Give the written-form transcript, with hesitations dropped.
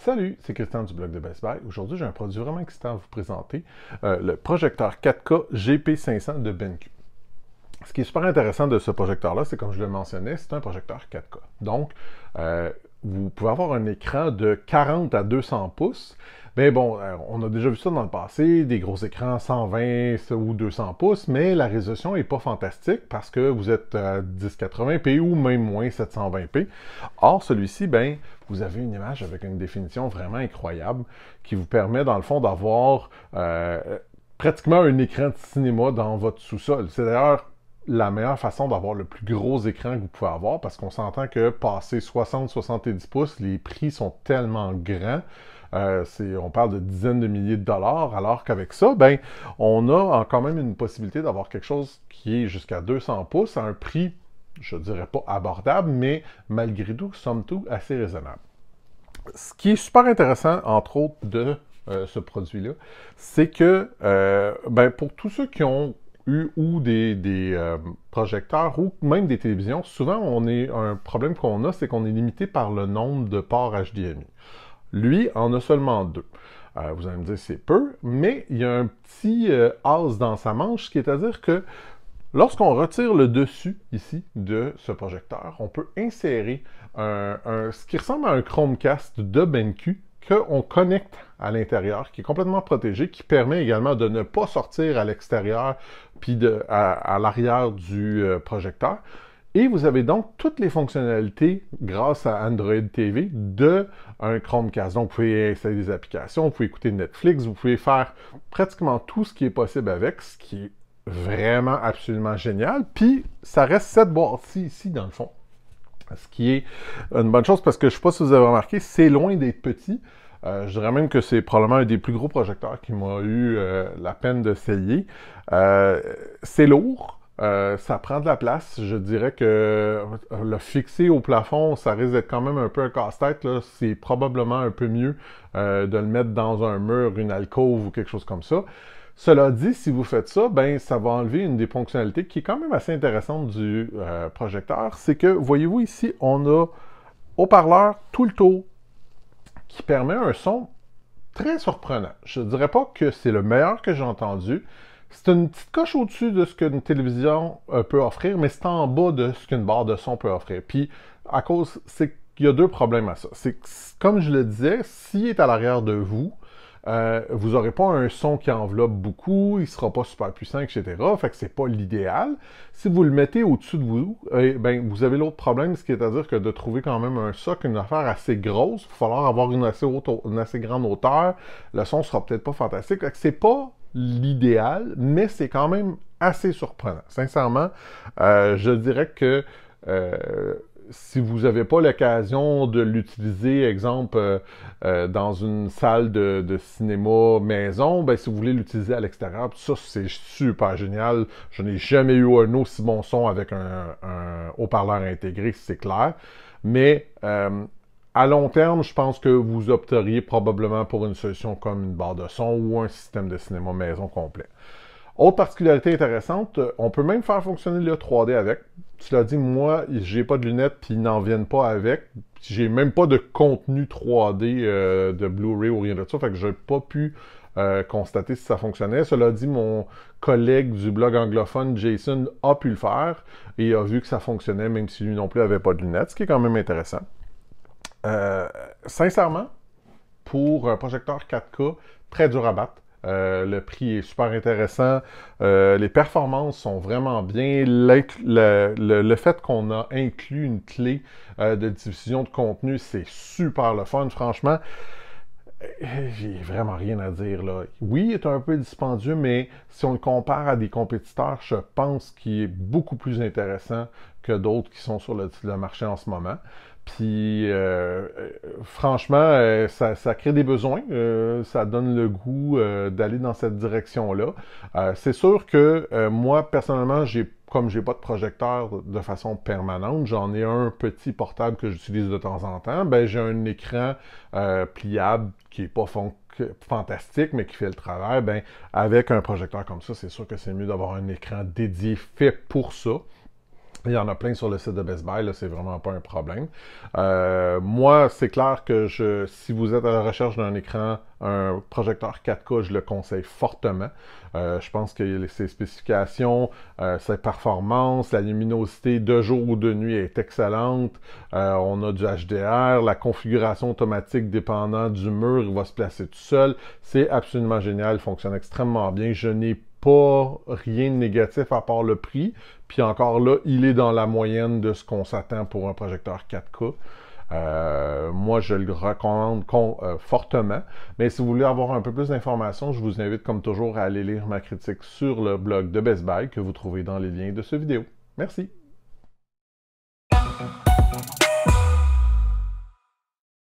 Salut, c'est Christian du blog de Best Buy. Aujourd'hui, j'ai un produit vraiment excitant à vous présenter, le projecteur 4K GP500 de BenQ. Ce qui est super intéressant de ce projecteur-là, c'est comme je le mentionnais, c'est un projecteur 4K. Donc, vous pouvez avoir un écran de 40 à 200 pouces. Mais bon, on a déjà vu ça dans le passé, des gros écrans 120 ou 200 pouces, mais la résolution n'est pas fantastique parce que vous êtes à 1080p ou même moins 720p. Or, celui-ci, ben, vous avez une image avec une définition vraiment incroyable qui vous permet, dans le fond, d'avoir pratiquement un écran de cinéma dans votre sous-sol. C'est d'ailleurs la meilleure façon d'avoir le plus gros écran que vous pouvez avoir, parce qu'on s'entend que passer 60-70 pouces, les prix sont tellement grands. On parle de dizaines de milliers de dollars, alors qu'avec ça, ben, on a quand même une possibilité d'avoir quelque chose qui est jusqu'à 200 pouces à un prix, je dirais pas abordable, mais malgré tout, somme toute, assez raisonnable. Ce qui est super intéressant, entre autres, de ce produit-là, c'est que ben, pour tous ceux qui ont ou des projecteurs ou même des télévisions, souvent un problème qu'on a, c'est qu'on est limité par le nombre de ports HDMI. Lui en a seulement deux. Vous allez me dire c'est peu, mais il y a un petit as dans sa manche, ce qui est à dire que lorsqu'on retire le dessus ici de ce projecteur, on peut insérer ce qui ressemble à un Chromecast de BenQ qu'on connecte à l'intérieur, qui est complètement protégé, qui permet également de ne pas sortir à l'extérieur puis à l'arrière du projecteur. Et vous avez donc toutes les fonctionnalités grâce à Android TV de un Chromecast. Donc, vous pouvez installer des applications, vous pouvez écouter Netflix, vous pouvez faire pratiquement tout ce qui est possible avec, ce qui est vraiment absolument génial. Puis, ça reste cette boîte-ci ici, dans le fond. Ce qui est une bonne chose parce que je ne sais pas si vous avez remarqué, c'est loin d'être petit. Je dirais même que c'est probablement un des plus gros projecteurs qui m'a eu la peine d'essayer. C'est lourd. Ça prend de la place. Je dirais que le fixer au plafond, ça risque d'être quand même un peu un casse-tête. C'est probablement un peu mieux de le mettre dans un mur, une alcôve ou quelque chose comme ça. Cela dit, si vous faites ça, ben ça va enlever une des fonctionnalités qui est quand même assez intéressante du projecteur. C'est que, voyez-vous ici, on a haut-parleur tout le tour qui permet un son très surprenant. Je ne dirais pas que c'est le meilleur que j'ai entendu. C'est une petite coche au-dessus de ce qu'une télévision peut offrir, mais c'est en bas de ce qu'une barre de son peut offrir. Puis, à cause, c'est qu'il y a deux problèmes à ça. C'est que, comme je le disais, s'il est à l'arrière de vous, vous n'aurez pas un son qui enveloppe beaucoup, il ne sera pas super puissant, etc. Fait que c'est pas l'idéal. Si vous le mettez au-dessus de vous, ben, vous avez l'autre problème, ce qui est à dire que de trouver quand même un socle, une affaire assez grosse, il va falloir avoir une assez grande hauteur, le son sera peut-être pas fantastique. Fait que c'est pas l'idéal, mais c'est quand même assez surprenant. Sincèrement, je dirais que si vous n'avez pas l'occasion de l'utiliser, exemple, dans une salle de cinéma maison, ben, si vous voulez l'utiliser à l'extérieur, ça, c'est super génial. Je n'ai jamais eu un aussi bon son avec un haut-parleur intégré, c'est clair. Mais à long terme, je pense que vous opteriez probablement pour une solution comme une barre de son ou un système de cinéma maison complet. Autre particularité intéressante, on peut même faire fonctionner le 3D avec. Cela dit, moi, j'ai pas de lunettes puis ils n'en viennent pas avec. J'ai même pas de contenu 3D de Blu-ray ou rien de ça, fait que j'ai pas pu constater si ça fonctionnait. Cela dit, mon collègue du blog anglophone, Jason, a pu le faire et a vu que ça fonctionnait, même si lui non plus avait pas de lunettes, ce qui est quand même intéressant. Sincèrement, pour un projecteur 4K, très dur à battre. Le prix est super intéressant. Les performances sont vraiment bien. Le fait qu'on a inclus une clé de diffusion de contenu, c'est super le fun, franchement. J'ai vraiment rien à dire là. Oui, il est un peu dispendieux, mais si on le compare à des compétiteurs, je pense qu'il est beaucoup plus intéressant que d'autres qui sont sur le marché en ce moment. Puis, franchement, ça crée des besoins, ça donne le goût d'aller dans cette direction-là. C'est sûr que moi, personnellement, comme j'ai pas de projecteur de façon permanente, j'en ai un petit portable que j'utilise de temps en temps. Ben, j'ai un écran pliable qui est pas fantastique, mais qui fait le travail. Ben, avec un projecteur comme ça, c'est sûr que c'est mieux d'avoir un écran dédié fait pour ça. Il y en a plein sur le site de Best Buy, là, c'est vraiment pas un problème. Moi, c'est clair que si vous êtes à la recherche d'un écran, un projecteur 4K, je le conseille fortement. Je pense que ses spécifications, ses performances, la luminosité de jour ou de nuit est excellente. On a du HDR, la configuration automatique dépendant du mur, il va se placer tout seul. C'est absolument génial, il fonctionne extrêmement bien. Je n'ai pas rien de négatif à part le prix. Puis encore là, il est dans la moyenne de ce qu'on s'attend pour un projecteur 4K. Moi, je le recommande fortement. Mais si vous voulez avoir un peu plus d'informations, je vous invite comme toujours à aller lire ma critique sur le blog de Best Buy que vous trouvez dans les liens de cette vidéo. Merci.